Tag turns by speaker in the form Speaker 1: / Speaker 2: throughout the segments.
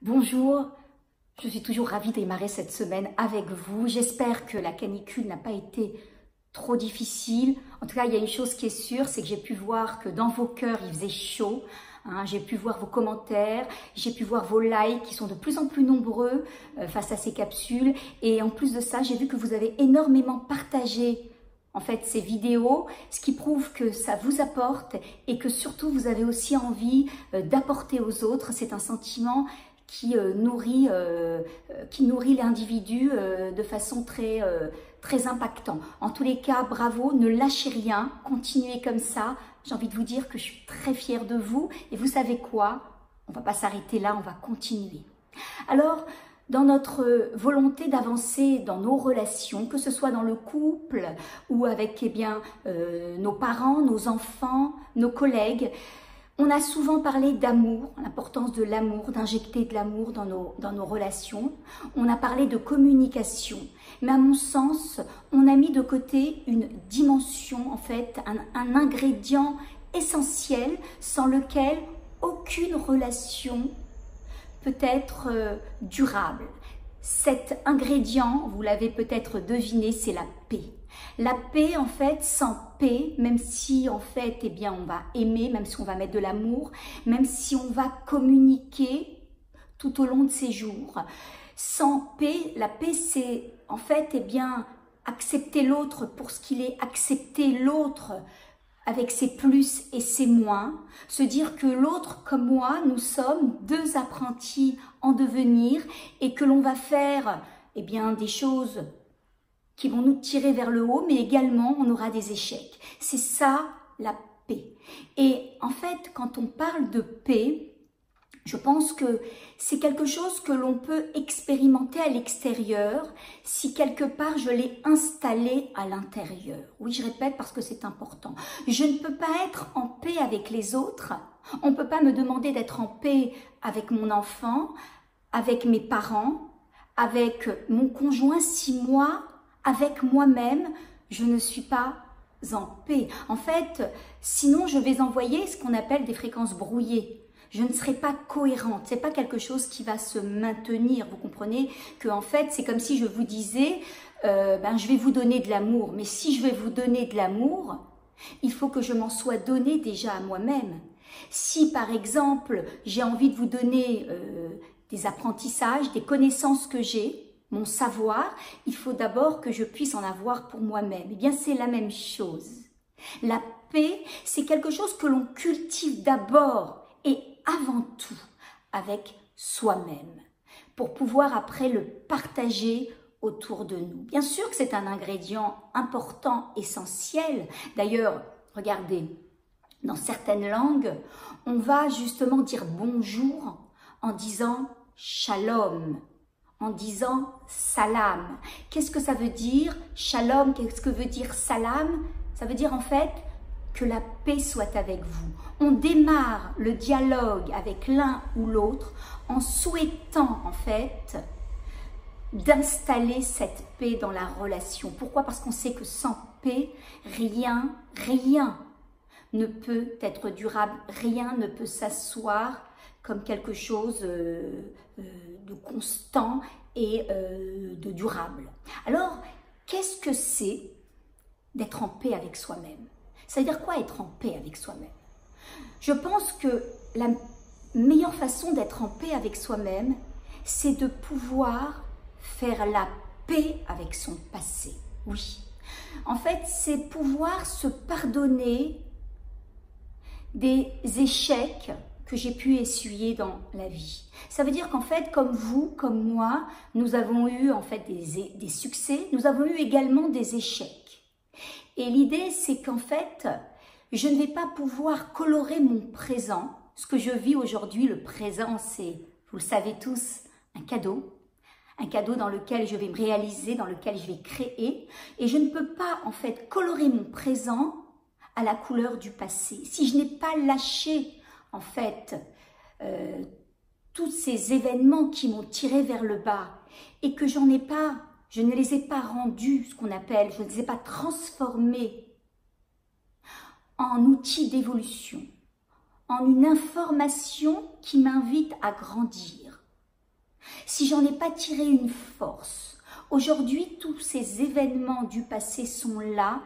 Speaker 1: Bonjour, je suis toujours ravie de démarrer cette semaine avec vous. J'espère que la canicule n'a pas été trop difficile. En tout cas, il y a une chose qui est sûre, c'est que j'ai pu voir que dans vos cœurs, il faisait chaud. J'ai pu voir vos commentaires, j'ai pu voir vos likes qui sont de plus en plus nombreux face à ces capsules. Et en plus de ça, j'ai vu que vous avez énormément partagé en fait ces vidéos, ce qui prouve que ça vous apporte et que surtout vous avez aussi envie d'apporter aux autres. C'est un sentiment qui nourrit l'individu de façon très impactante. En tous les cas, bravo, ne lâchez rien, continuez comme ça. J'ai envie de vous dire que je suis très fière de vous et vous savez quoi? On ne va pas s'arrêter là, on va continuer. Alors, dans notre volonté d'avancer dans nos relations, que ce soit dans le couple ou avec nos parents, nos enfants, nos collègues, on a souvent parlé d'amour, l'importance de l'amour, d'injecter de l'amour dans nos relations. On a parlé de communication. Mais à mon sens, on a mis de côté une dimension, en fait, un ingrédient essentiel sans lequel aucune relation peut être durable. Cet ingrédient, vous l'avez peut-être deviné, c'est la paix. La paix, en fait, sans paix, même si, en fait, on va aimer, même si on va mettre de l'amour, même si on va communiquer tout au long de ces jours. Sans paix, la paix, c'est, en fait, accepter l'autre pour ce qu'il est, accepter l'autre avec ses plus et ses moins, se dire que l'autre comme moi, nous sommes deux apprentis en devenir et que l'on va faire des choses qui vont nous tirer vers le haut, mais également on aura des échecs. C'est ça la paix. Et en fait, quand on parle de paix, je pense que c'est quelque chose que l'on peut expérimenter à l'extérieur si quelque part je l'ai installé à l'intérieur. Oui, je répète parce que c'est important. Je ne peux pas être en paix avec les autres. On ne peut pas me demander d'être en paix avec mon enfant, avec mes parents, avec mon conjoint si moi, avec moi-même, je ne suis pas en paix. En fait, sinon je vais envoyer ce qu'on appelle des fréquences brouillées. Je ne serai pas cohérente, c'est pas quelque chose qui va se maintenir. Vous comprenez que en fait, c'est comme si je vous disais, je vais vous donner de l'amour. Mais si je vais vous donner de l'amour, il faut que je m'en sois donné déjà à moi-même. Si par exemple, j'ai envie de vous donner des apprentissages, des connaissances que j'ai, mon savoir, il faut d'abord que je puisse en avoir pour moi-même. Eh bien, c'est la même chose. La paix, c'est quelque chose que l'on cultive d'abord et avant tout avec soi-même, pour pouvoir après le partager autour de nous. Bien sûr que c'est un ingrédient important, essentiel. D'ailleurs, regardez, dans certaines langues, on va justement dire bonjour en disant shalom, en disant salam. Qu'est-ce que ça veut dire shalom? Qu'est-ce que veut dire salam? Ça veut dire en fait que la paix soit avec vous. On démarre le dialogue avec l'un ou l'autre en souhaitant en fait d'installer cette paix dans la relation. Pourquoi? Parce qu'on sait que sans paix, rien ne peut être durable, rien ne peut s'asseoir comme quelque chose de constant et de durable. Alors, qu'est-ce que c'est d'être en paix avec soi-même? Ça veut dire quoi être en paix avec soi-même? Je pense que la meilleure façon d'être en paix avec soi-même, c'est de pouvoir faire la paix avec son passé. Oui. En fait, c'est pouvoir se pardonner des échecs que j'ai pu essuyer dans la vie. Ça veut dire qu'en fait, comme vous, comme moi, nous avons eu en fait des succès, nous avons eu également des échecs. Et l'idée, c'est qu'en fait, je ne vais pas pouvoir colorer mon présent. Ce que je vis aujourd'hui, le présent, c'est, vous le savez tous, un cadeau dans lequel je vais me réaliser, dans lequel je vais créer. Et je ne peux pas, en fait, colorer mon présent à la couleur du passé. Si je n'ai pas lâché, en fait, tous ces événements qui m'ont tiré vers le bas et que je ne les ai pas rendus, ce qu'on appelle, je ne les ai pas transformés en outils d'évolution, en une information qui m'invite à grandir. si j'en ai pas tiré une force, aujourd'hui tous ces événements du passé sont là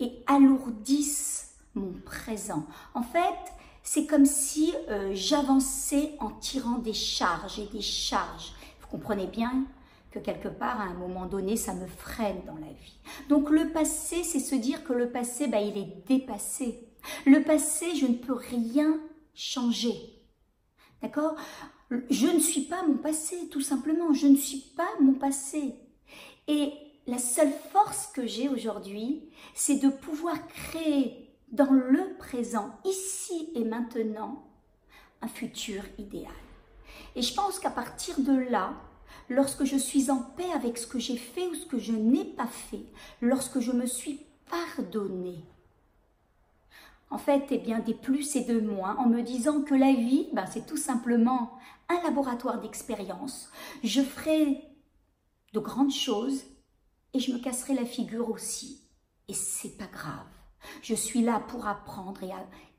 Speaker 1: et alourdissent mon présent. En fait, c'est comme si j'avançais en tirant des charges et des charges. Vous comprenez bien que quelque part, à un moment donné, ça me freine dans la vie. Donc le passé, c'est se dire que le passé, il est dépassé. Le passé, je ne peux rien changer. D'accord? Je ne suis pas mon passé, tout simplement. Je ne suis pas mon passé. Et la seule force que j'ai aujourd'hui, c'est de pouvoir créer dans le présent, ici et maintenant, un futur idéal. Et je pense qu'à partir de là, lorsque je suis en paix avec ce que j'ai fait ou ce que je n'ai pas fait, lorsque je me suis pardonnée, en fait, des plus et des moins, en me disant que la vie, c'est tout simplement un laboratoire d'expérience. Je ferai de grandes choses et je me casserai la figure aussi. Et c'est pas grave. Je suis là pour apprendre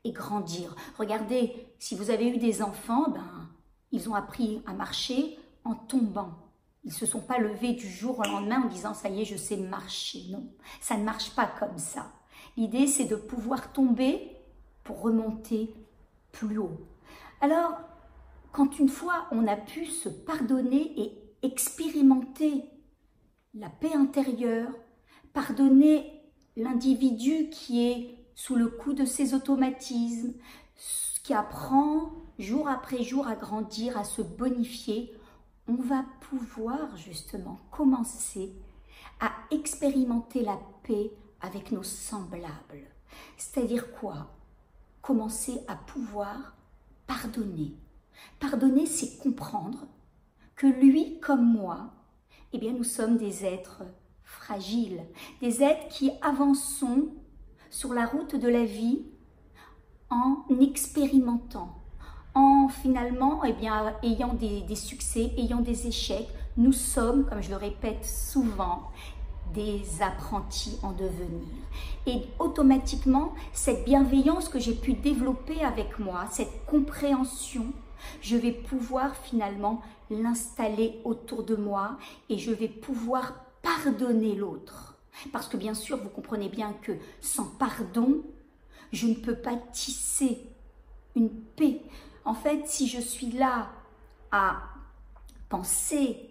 Speaker 1: et grandir. Regardez, si vous avez eu des enfants, ils ont appris à marcher en tombant. Ils ne se sont pas levés du jour au lendemain en disant « ça y est, je sais marcher ». Non, ça ne marche pas comme ça. L'idée, c'est de pouvoir tomber pour remonter plus haut. Alors, quand une fois on a pu se pardonner et expérimenter la paix intérieure, pardonner l'individu qui est sous le coup de ses automatismes, qui apprend jour après jour à grandir, à se bonifier, on va pouvoir justement commencer à expérimenter la paix avec nos semblables. C'est-à-dire quoi? Commencer à pouvoir pardonner. Pardonner, c'est comprendre que lui comme moi, nous sommes des êtres fragiles, des êtres qui avançons sur la route de la vie en expérimentant, en finalement ayant des succès, ayant des échecs. Nous sommes, comme je le répète souvent, des apprentis en devenir. Et automatiquement, cette bienveillance que j'ai pu développer avec moi, cette compréhension, je vais pouvoir finalement l'installer autour de moi et je vais pouvoir pardonner l'autre. Parce que bien sûr, vous comprenez bien que sans pardon, je ne peux pas tisser une paix. En fait, si je suis là à penser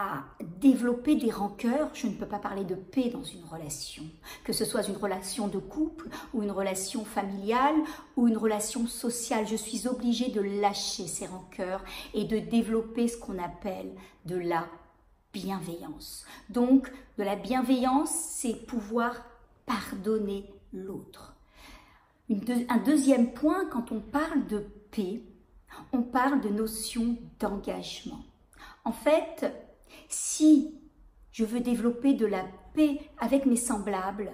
Speaker 1: à développer des rancœurs, je ne peux pas parler de paix dans une relation. Que ce soit une relation de couple ou une relation familiale ou une relation sociale, je suis obligée de lâcher ces rancœurs et de développer ce qu'on appelle de la bienveillance. Donc, de la bienveillance, c'est pouvoir pardonner l'autre. Un deuxième point, quand on parle de paix, on parle de notion d'engagement. En fait, si je veux développer de la paix avec mes semblables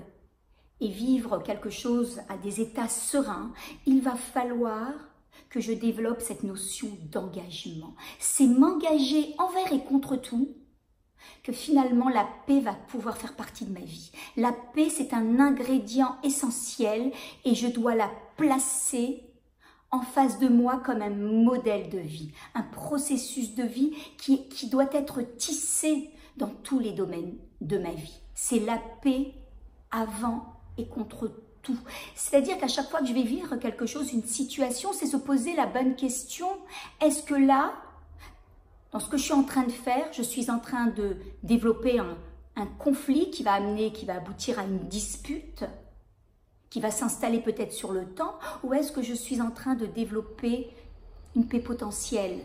Speaker 1: et vivre quelque chose à des états sereins, il va falloir que je développe cette notion d'engagement. C'est m'engager envers et contre tout que finalement la paix va pouvoir faire partie de ma vie. La paix, c'est un ingrédient essentiel et je dois la placer en face de moi comme un modèle de vie, un processus de vie qui doit être tissé dans tous les domaines de ma vie. C'est la paix avant et contre tout. C'est-à-dire qu'à chaque fois que je vais vivre quelque chose, une situation, c'est se poser la bonne question. Est-ce que là, dans ce que je suis en train de faire, je suis en train de développer un conflit qui va aboutir à une dispute, qui va s'installer peut-être sur le temps, ou est-ce que je suis en train de développer une paix potentielle?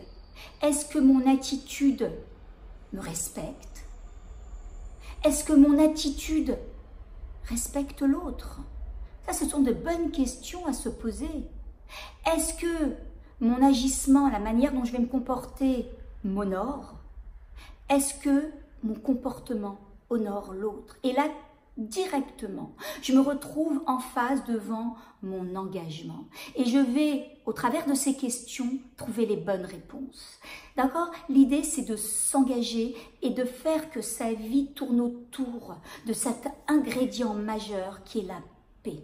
Speaker 1: Est-ce que mon attitude me respecte? Est-ce que mon attitude respecte l'autre? Ça, ce sont de bonnes questions à se poser. Est-ce que mon agissement, la manière dont je vais me comporter, m'honore? Est-ce que mon comportement honore l'autre? Et là, directement, je me retrouve en face devant mon engagement. Et je vais, au travers de ces questions, trouver les bonnes réponses. D'accord? L'idée, c'est de s'engager et de faire que sa vie tourne autour de cet ingrédient majeur qui est la paix.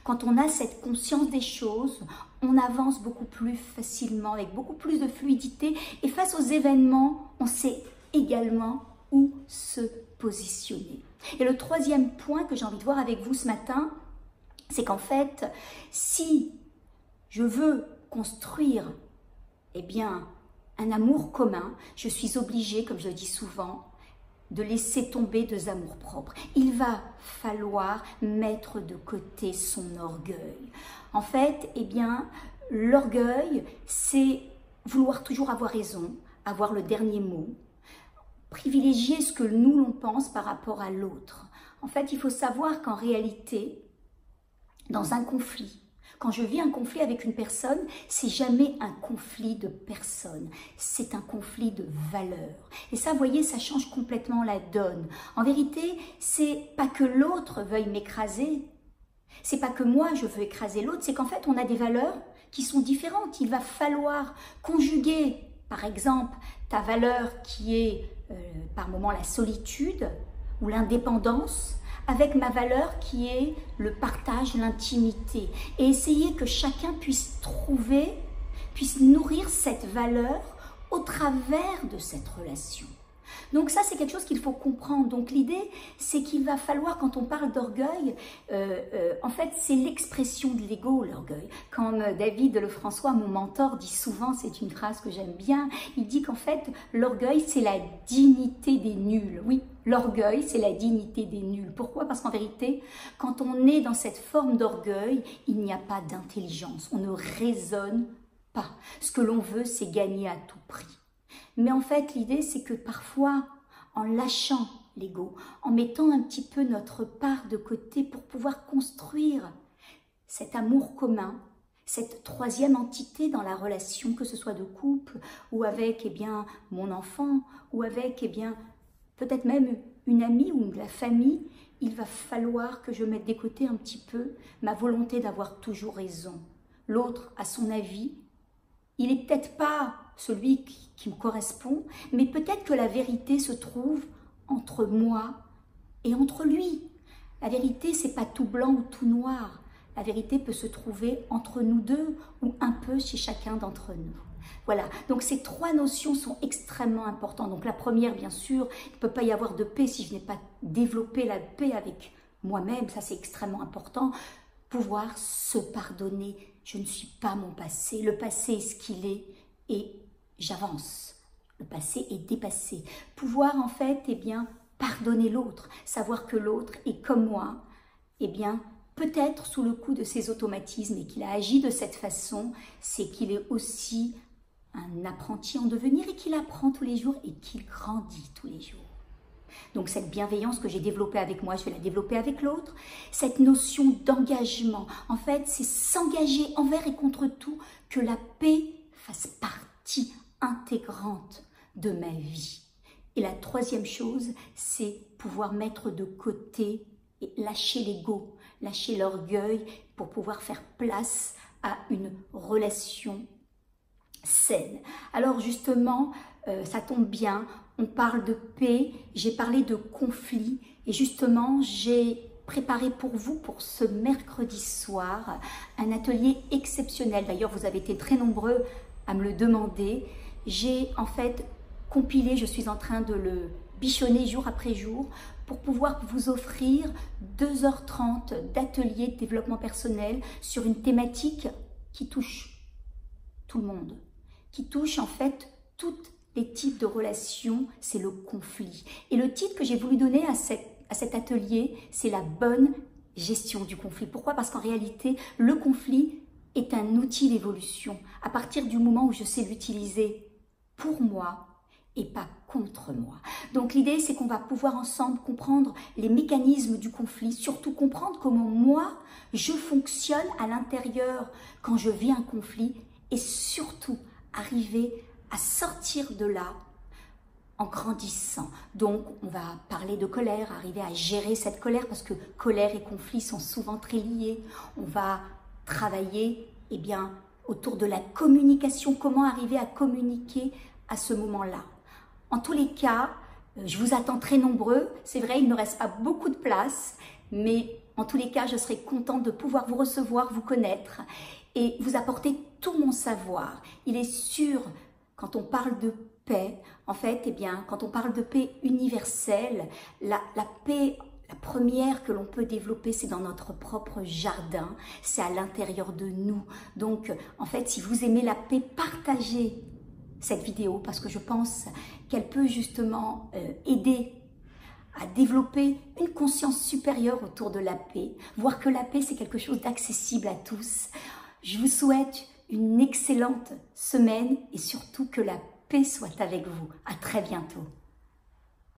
Speaker 1: Quand on a cette conscience des choses, on avance beaucoup plus facilement, avec beaucoup plus de fluidité. Et face aux événements, on sait également où se positionner. Et le troisième point que j'ai envie de voir avec vous ce matin, c'est qu'en fait, si je veux construire, eh bien, un amour commun, je suis obligée, comme je le dis souvent, de laisser tomber deux amours propres. Il va falloir mettre de côté son orgueil. En fait, eh bien, l'orgueil, c'est vouloir toujours avoir raison, avoir le dernier mot, privilégier ce que nous l'on pense par rapport à l'autre. En fait, il faut savoir qu'en réalité, dans un conflit, quand je vis un conflit avec une personne, c'est jamais un conflit de personne, c'est un conflit de valeurs. Et ça, vous voyez, ça change complètement la donne. En vérité, c'est pas que l'autre veuille m'écraser, c'est pas que moi je veux écraser l'autre, c'est qu'en fait, on a des valeurs qui sont différentes. Il va falloir conjuguer, par exemple, ta valeur qui est par moment la solitude ou l'indépendance, avec ma valeur qui est le partage, l'intimité. Et essayer que chacun puisse trouver, puisse nourrir cette valeur au travers de cette relation. Donc ça, c'est quelque chose qu'il faut comprendre. Donc l'idée, c'est qu'il va falloir, quand on parle d'orgueil, en fait, c'est l'expression de l'ego, l'orgueil. Quand David Lefrançois, mon mentor, dit souvent, c'est une phrase que j'aime bien, il dit qu'en fait, l'orgueil, c'est la dignité des nuls. Oui, l'orgueil, c'est la dignité des nuls. Pourquoi? Parce qu'en vérité, quand on est dans cette forme d'orgueil, il n'y a pas d'intelligence. On ne raisonne pas. Ce que l'on veut, c'est gagner à tout prix. Mais en fait, l'idée, c'est que parfois, en lâchant l'ego, en mettant un petit peu notre part de côté pour pouvoir construire cet amour commun, cette troisième entité dans la relation, que ce soit de couple ou avec eh bien, mon enfant ou avec eh bien, peut-être même une amie ou de la famille, il va falloir que je mette de côté un petit peu ma volonté d'avoir toujours raison. L'autre a son avis, il n'est peut-être pas celui qui me correspond, mais peut-être que la vérité se trouve entre moi et entre lui. La vérité, c'est pas tout blanc ou tout noir. La vérité peut se trouver entre nous deux ou un peu chez chacun d'entre nous. Voilà, donc ces trois notions sont extrêmement importantes. Donc la première, bien sûr, il ne peut pas y avoir de paix si je n'ai pas développé la paix avec moi-même, ça c'est extrêmement important. Pouvoir se pardonner, je ne suis pas mon passé, le passé est ce qu'il est et j'avance. Le passé est dépassé. Pouvoir en fait, eh bien, pardonner l'autre, savoir que l'autre est comme moi, eh bien, peut-être sous le coup de ses automatismes et qu'il a agi de cette façon, c'est qu'il est aussi un apprenti en devenir et qu'il apprend tous les jours et qu'il grandit tous les jours. Donc cette bienveillance que j'ai développée avec moi, je vais la développer avec l'autre. Cette notion d'engagement, en fait, c'est s'engager envers et contre tout, que la paix fasse partie intégrante de ma vie. Et la troisième chose, c'est pouvoir mettre de côté et lâcher l'ego, lâcher l'orgueil pour pouvoir faire place à une relation saine. Alors justement, ça tombe bien, on parle de paix, j'ai parlé de conflit et justement j'ai préparé pour vous, pour ce mercredi soir, un atelier exceptionnel. D'ailleurs, vous avez été très nombreux à me le demander. J'ai en fait compilé, je suis en train de le bichonner jour après jour pour pouvoir vous offrir 2h30 d'atelier de développement personnel sur une thématique qui touche tout le monde, qui touche en fait tous les types de relations, c'est le conflit. Et le titre que j'ai voulu donner à cet atelier, c'est la bonne gestion du conflit. Pourquoi? Parce qu'en réalité, le conflit est un outil d'évolution à partir du moment où je sais l'utiliser pour moi et pas contre moi. Donc l'idée, c'est qu'on va pouvoir ensemble comprendre les mécanismes du conflit, surtout comprendre comment moi, je fonctionne à l'intérieur quand je vis un conflit et surtout arriver à sortir de là en grandissant. Donc on va parler de colère, arriver à gérer cette colère parce que colère et conflit sont souvent très liés. On va travailler eh bien, autour de la communication, comment arriver à communiquer à ce moment-là. En tous les cas, je vous attends très nombreux. C'est vrai, il ne me reste pas beaucoup de place, mais en tous les cas, je serai contente de pouvoir vous recevoir, vous connaître et vous apporter tout mon savoir. Il est sûr, quand on parle de paix, en fait, eh bien, quand on parle de paix universelle, la paix, la première que l'on peut développer, c'est dans notre propre jardin, c'est à l'intérieur de nous. Donc, en fait, si vous aimez la paix, partagez cette vidéo parce que je pense qu'elle peut justement aider à développer une conscience supérieure autour de la paix, voir que la paix, c'est quelque chose d'accessible à tous. Je vous souhaite une excellente semaine et surtout que la paix soit avec vous. À très bientôt.